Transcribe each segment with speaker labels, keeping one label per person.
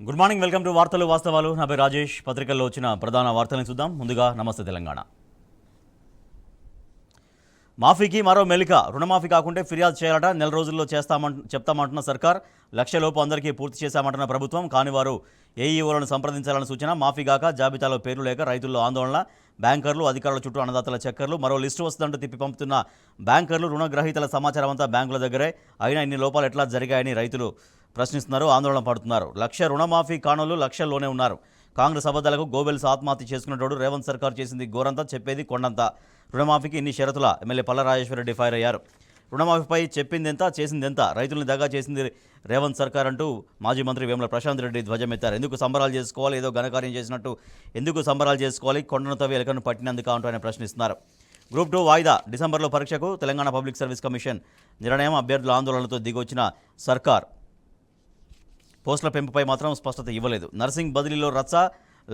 Speaker 1: Good morning, welcome to వార్తలు వాస్తవాలు. నా పేరు రాజేష్. పత్రికల్లో వచ్చిన ప్రధాన వార్తలను చూద్దాం. ముందుగా నమస్తే తెలంగాణ. మాఫీకి మరో మెలిక. రుణమాఫీ కాకుంటే ఫిర్యాదు చేయాలట. నెల రోజుల్లో చెప్తామంటున్న సర్కార్. లక్షలోపు అందరికీ పూర్తి చేశామంటున్న ప్రభుత్వం. కాని వారు ఏఈఓలను సంప్రదించాలని సూచన. మాఫీ కాక జాబితాలో పేర్లు లేక రైతుల్లో ఆందోళన. బ్యాంకర్లు అధికారుల చుట్టూ అన్నదాతల చక్కర్లు. మరో లిస్టు వస్తుందంటూ తిప్పి పంపుతున్న బ్యాంకర్లు. రుణగ్రహీతల సమాచారం అంతా బ్యాంకుల దగ్గరే. అయినా ఇన్ని లోపాలు ఎట్లా జరిగాయని రైతులు ప్రశ్నిస్తున్నారు, ఆందోళన పడుతున్నారు. లక్ష రుణమాఫీ కానోళ్లు లక్షల్లోనే ఉన్నారు. కాంగ్రెస్ అబద్ధాలకు గోబెల్స్ ఆత్మహత్య చేసుకున్నటోడు రేవంత్ సర్కార్ చేసింది గోరంతా, చెప్పేది కొండంతా. రుణమాఫీకి ఇన్ని షరతుల ఎమ్మెల్యే పల్ల రాజేశ్వరరెడ్డి ఫైర్ అయ్యారు. రుణమాఫీపై చెప్పిందెంత చేసిందెంత, రైతుల్ని దగా చేసింది రేవంత్ సర్కార్ అంటూ మాజీ మంత్రి వేముల ప్రశాంత్ రెడ్డి ధ్వజమెత్తారు. ఎందుకు సంబరాలు చేసుకోవాలి, ఏదో ఘనకార్యం చేసినట్టు ఎందుకు సంబరాలు చేసుకోవాలి, కొండను తవ్వి ఎలకను పట్టినందుకు అంటూ ఆయన ప్రశ్నిస్తున్నారు. గ్రూప్ 2 వాయిదా. డిసెంబర్లో పరీక్షకు తెలంగాణ పబ్లిక్ సర్వీస్ కమిషన్ నిర్ణయం. అభ్యర్థుల ఆందోళనలతో దిగొచ్చిన సర్కార్ పోస్టుల పెంపుపై మాత్రం స్పష్టత ఇవ్వలేదు. నర్సింగ్ బదిలీలో రచ్చ.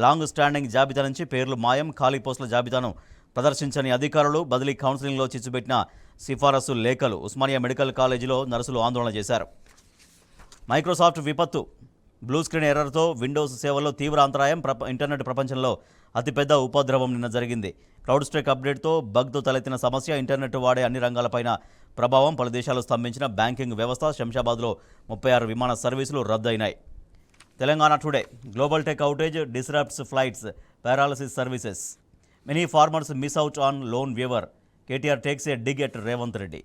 Speaker 1: లాంగ్ స్టాండింగ్ జాబితా నుంచి పేర్లు మాయం. ఖాళీ పోస్టుల జాబితాను ప్రదర్శించని అధికారులు. బదిలీ కౌన్సిలింగ్లో చిచ్చుపెట్టిన సిఫారసు లేఖలు. ఉస్మానియా మెడికల్ కాలేజీలో నర్సులు ఆందోళన చేశారు. మైక్రోసాఫ్ట్ విపత్తు. బ్లూ స్క్రీన్ ఎర్రర్తో విండోస్ సేవల్లో తీవ్ర అంతరాయం. ఇంటర్నెట్ ప్రపంచంలో అతిపెద్ద ఉపద్రవం నిన్న జరిగింది. క్లౌడ్ స్ట్రైక్ అప్డేట్తో బగ్తో తలెత్తిన సమస్య. ఇంటర్నెట్ వాడే అన్ని రంగాలపైన ప్రభావం. పలు దేశాలు స్తంభించిన బ్యాంకింగ్ వ్యవస్థ. శంషాబాద్లో 36 విమాన సర్వీసులు రద్దయినాయి. Telangana today. Global tech outage disrupts flights, paralyses services. Many farmers miss out on loan waiver. KTR takes a dig at Revanth Reddy.